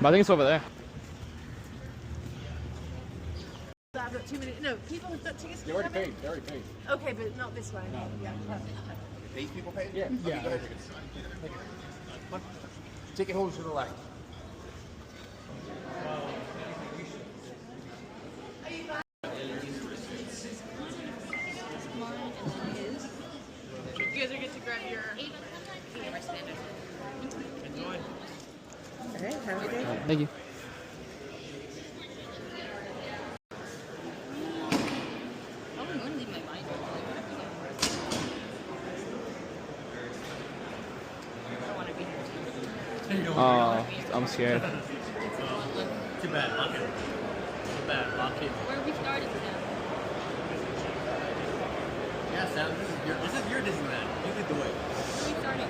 I think it's over there. I've got 2 minutes. No, people have got tickets. They already paid. They already paid. Okay, but not this way. No. Yeah, perfect. These people paid? Yeah. Okay, Yeah. go ahead. Come on. Ticket holders to the left. You guys are good to grab your wristband. Enjoy. Okay, have a good day. Thank you. Oh, I'm scared. Too bad. Lock it. Too bad. Lock it. Where we started with that. Yeah, Sam. This is your Disneyland. You lead the way. Where we started.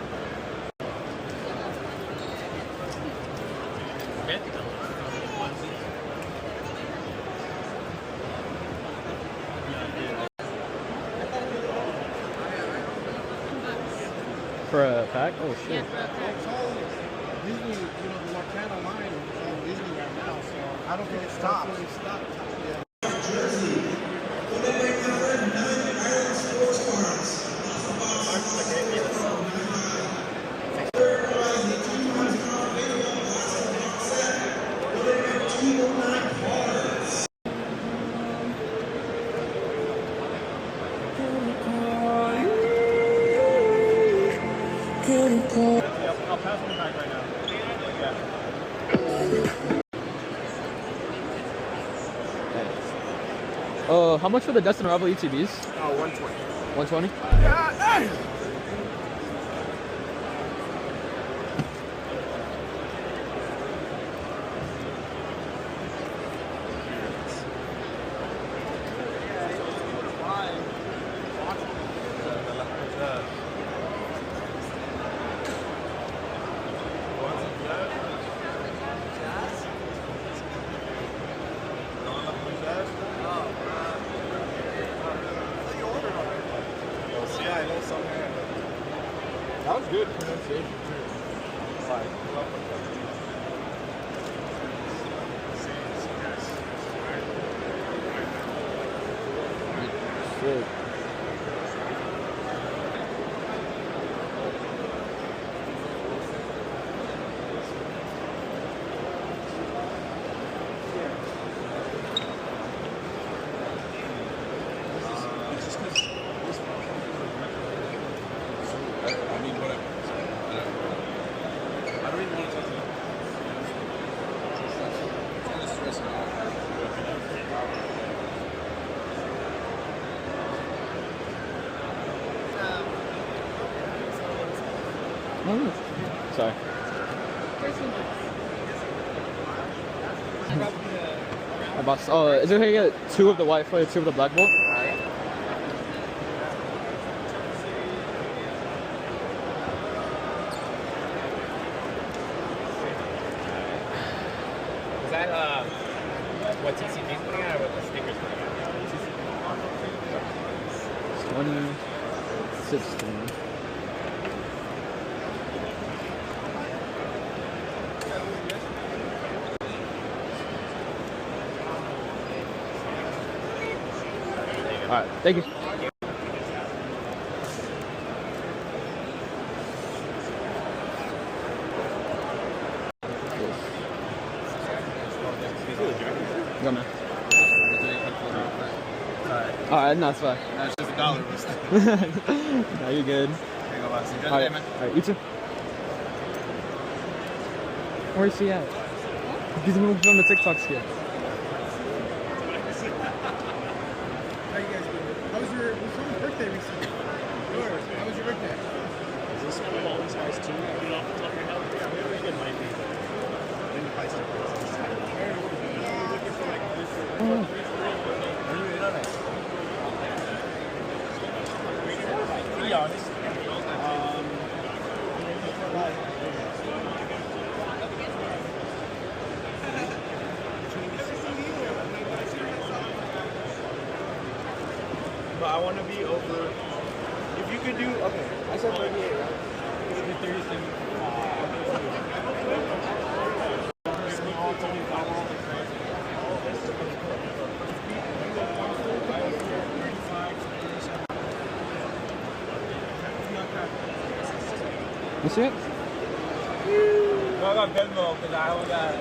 For a pack? Oh shit. Yeah, for a pack. It's all Disney, the Locana line is all Disney right now, so I don't think it stops. Yeah. I'll pass one back right now. Yeah. How much for the Destin Rebel ETBs? 120. 120? That was good pronunciation too. Shit. Sorry. Oh, is it okay to get 2 of the white foil, 2 of the black bolt? Is that what TCG's putting out or what the stickers putting out? 2016. Alright, thank you. Go, man. Alright, no, it's fine. That's just $1. No, you're good. Alright, you too. Where's he at? He's moving from the TikTok skit. How you guys doing? How was your birthday recently? Yours. How was your birthday? Is this one of all these guys too? Yeah, we always get my name. Didn't buy stickers. To be honest, but I want to be over. If you could do, okay, I said 38, right? It would be 37. You see it? No, I got Venmo because I only got.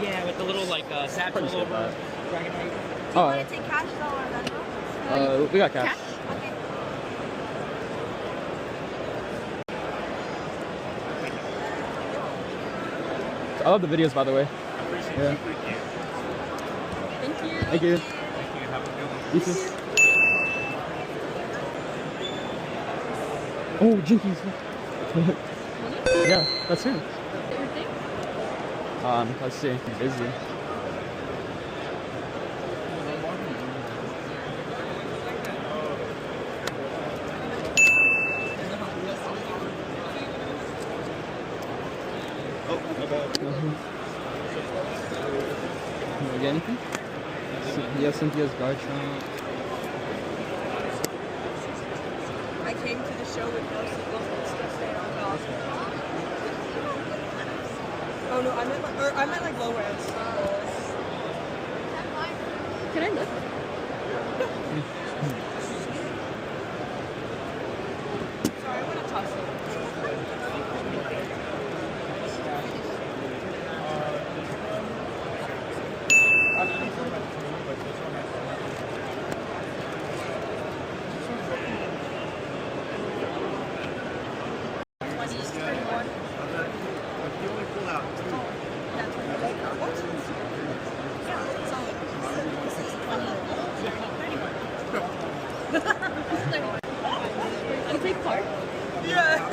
Yeah, with the little like satchel Pretty sure over. that. Dragon Knight. Oh, Want to take cash though or Venmo? we got cash. Okay. I love the videos, by the way. Yeah. Thank you. Thank you. Thank you. Have a good one. You too. Oh, Jinkies. Yeah, that's him. Favorite thing? Let's see. Busy. You get anything? Yeah, Cynthia's Garchomp. I came to the show with no signals and still stayed on top. Oh no, I meant like low res. Can I look? Sorry, I want to toss it. I'll take part. Yeah.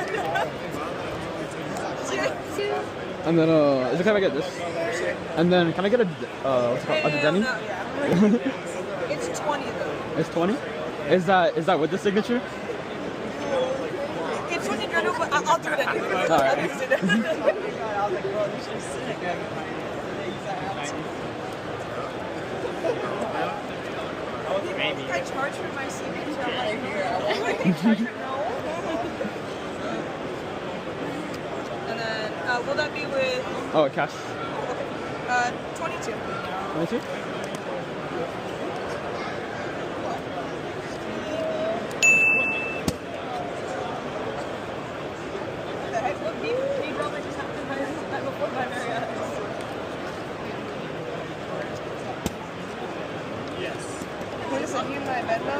And then, is it okay if I get this? And then, can I get a, what's it called? A Denny? No, yeah. It's 20 though. It's 20? Is that with the signature? It's 20 Dreadnought, but I'll do it anyway. Alright. I'll use it. I was like, bro, this is sick. Maybe. I charge for my signature. I'm like, here. I charge for no. And then, will that be with Oh, cash. 22? 22? What the heck? What he drama just happened before my very eyes. Yes. Can you send me my Venmo?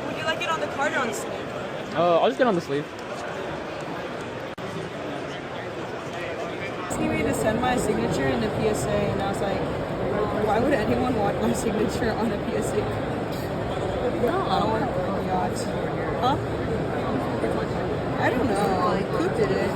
Would you like it on the card or on the sleeve? I'll just get on the sleeve. Asking me to send my signature in the PSA, and I was like, why would anyone want my signature on a PSA? No. I don't want to burn yachts. Huh? I don't know. Like, who did it?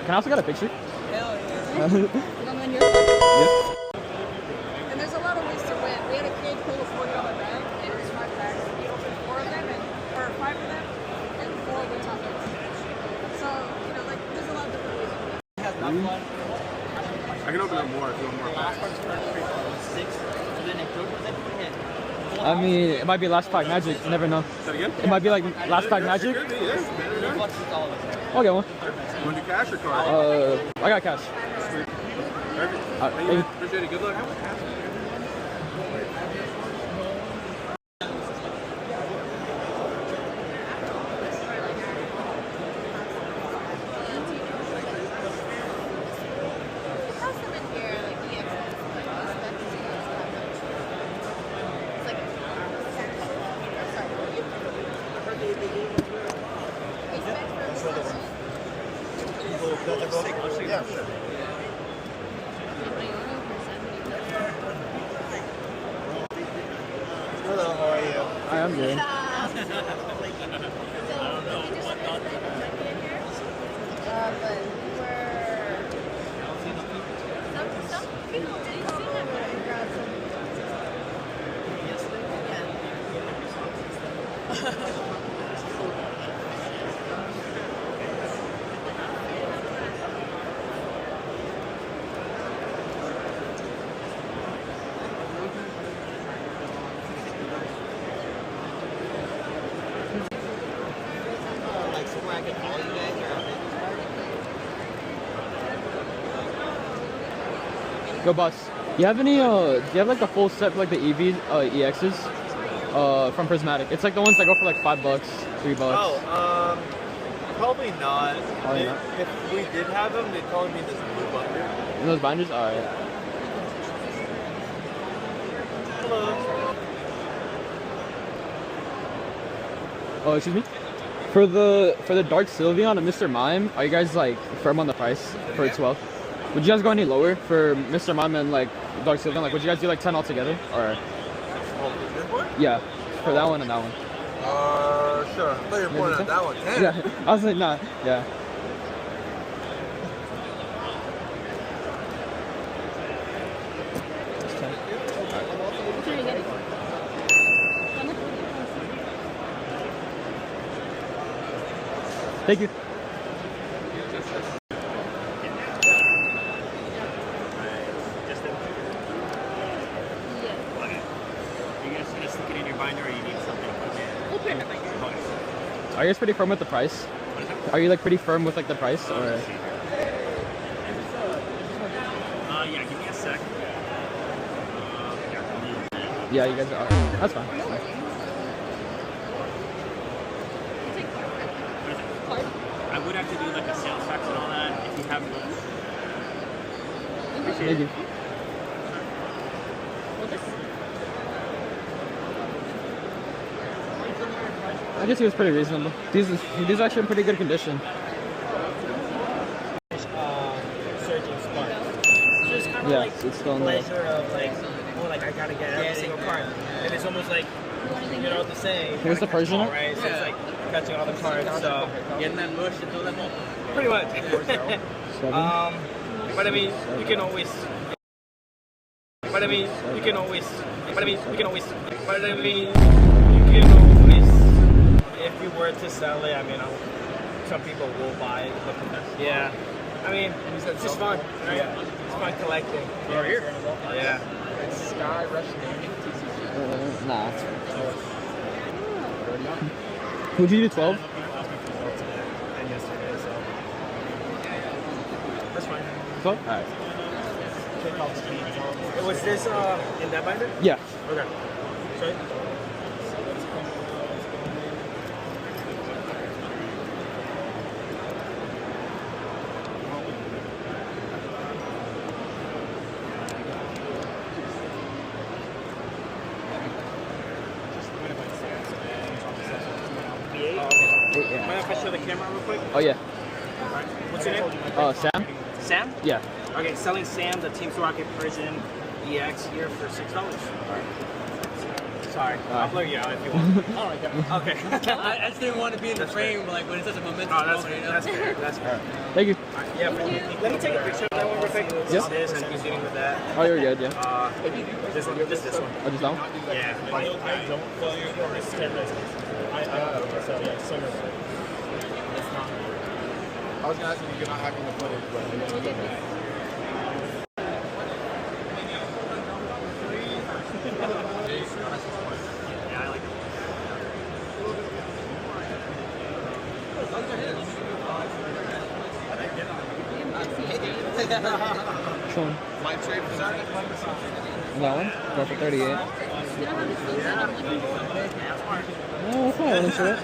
Can I also get a picture? Hell yeah. On your Yeah. And there's a lot of ways to win. We had a kid pull a $40 bag, and it was 5 bags. We opened 4 of them, or 5 of them, and 4 of the toppings. So, you know, like, there's a lot of different ways to win. I can open up more if you want more. I mean, it might be last pack magic. You never know. Say it again? It might be like last pack magic. Could be, yeah. I'll get one. You want to do cash or card? I got cash. Perfect. Thank Thank you. you. Appreciate it. Good luck. Yeah, sure. Hello, how are you? I am good. Yo, boss. You have any? Do you have like the full set for like the EVs, EXs, from Prismatic? It's like the ones that go for like $5, $3. Oh, probably not. Probably not. If we did have them, they'd probably be in this blue binder. In those binders? All right. Hello. Oh, excuse me. For the Dark Sylveon and Mr. Mime, are you guys like firm on the price for 12? Would you guys go any lower for Mr. Mime and like Dark Sylveon? Like, would you guys do like 10 altogether? Or yeah, for that one and that one. Sure. I thought you were pointing at that one. 10. Yeah, I was like, nah, yeah. Can I get it? Thank you. Are you guys pretty firm with the price? Are you like pretty firm with like the price or? Yeah, give me a sec. Yeah, you guys are. That's fine. I would have to do like a sales tax and all that if you have one. Thank you. I guess he was pretty reasonable. These are actually in pretty good condition. Surging spark. Just kind of Yeah, like it's still in there. pleasure of like, oh, like I gotta get every single card, and it's almost like, you know what to say. Here's the Persian. Right? So it's like catching all the cards. So getting that mush to them all. Pretty much. But I mean, you can always. But I mean, you can always. But I mean, you can always. But I mean, you can always. If you were to sell it, I mean, some people will buy it. Yeah. I mean, it's just fun, right? Yeah. It's fun collecting. Over here? Yeah. Sky Rush Gaming TCG. Nah. Would you do 12? That's fine. 12? Alright. Was this in that binder? Yeah. Okay. Sorry? Yeah. Mind if I show the camera real quick? Oh yeah. What's your name? Sam? Sam? Yeah. Okay, selling Sam the Team Rocket Persian EX here for $6. Sorry, I'll blur you out if you want. Alright, okay. I just didn't want to be in the frame, like when it's such a momentous that's moment, you know? that's fair. That's fair. Thank you. Yeah, let me take a picture of that one real quick. Yeah. Just this, and he's dealing with that. Oh, you're good, yeah. This one, just this one. Oh, just that one? Yeah. I don't follow you or it's 10 minutes. So yeah, summer. It's not. I was gonna ask if you're not having the footage, but Yeah, I like it. Sean. light trade for Saturday. That one? Go for 38. You don't have the full set of like Oh, okay, I'll show it. The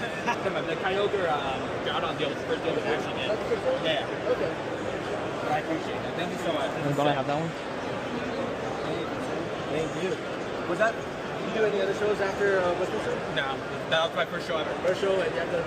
Kyogre got on deal, first deal with Action, yeah. Okay. I appreciate it. Thank you so much. Don't I have that one? Thank you. Was that? Did you do any other shows after what's this show? No, that was my first show ever. First show, and you have to.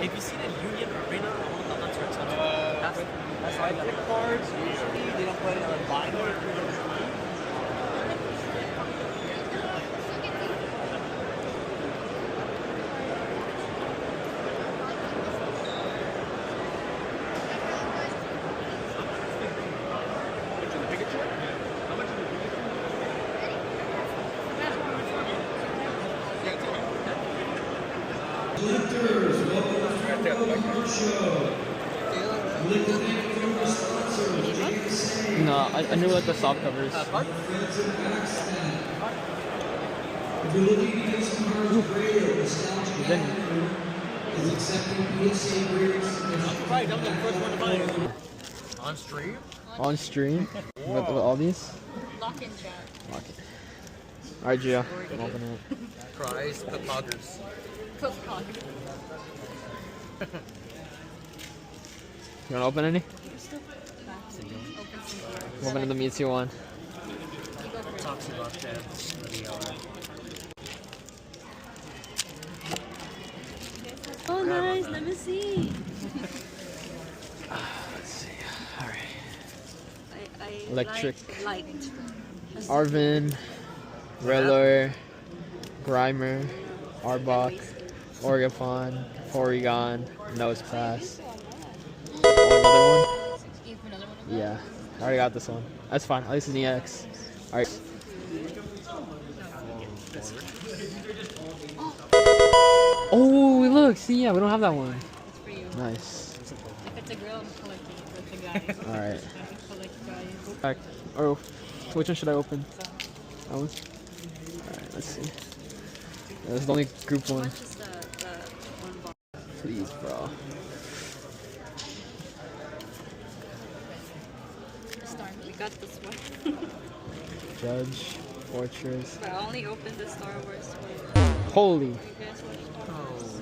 Have you seen a Union Arena? I'm not sure it's that's like the cards. Usually they don't put it on binder. Lifters, welcome to the Show. We'd like to thank you for your sponsor. No, I knew like the soft covers. Then Right, that was the first one to buy it. On stream? on stream with all these. Lock in chat. Okay. Alright, Gio. I'm opening it. Prize the poggers. Cook cock. You wanna open any? Open some I'm opening the Mewtwo one. Talks about that. Oh, nice. Let me see. Let's see. Alright. I Electric. liked. Arvin, Rellor, Grimer, Arbok, Orgapon, Porygon, Nosepass. Oh, You have another one of another one? Yeah. I already got this one. That's fine. At least it's an EX. Alright. Oh, look. See, yeah, we don't have that one. It's for you. Nice. If it's a girl, I'm collecting it. If it's a guy, Alright. I can collect guys. Back. Oh, which one should I open? That one? Alright, let's see. This is the only group How one. much is the one box? Please, bro. We got this one. Judge, Fortress. But I only opened the Star Wars one. Holy. You guys watch Star Wars?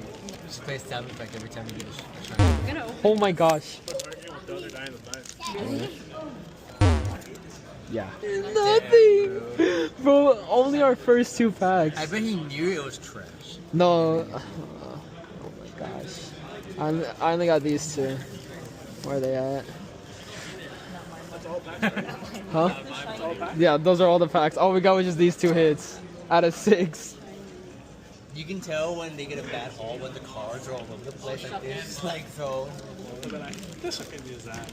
Space sound effect every time you get a shot. I'm gonna open Oh my gosh. Yeah. Nothing! Bro, only our first two packs. I bet he knew it was trash. No. Oh my gosh. I only got these two. Where are they at? Huh? Yeah, those are all the packs. All we got was just these two hits out of 6. You can tell when they get a bad haul when the cards are all over the place like this. Like so. I guess I can use that.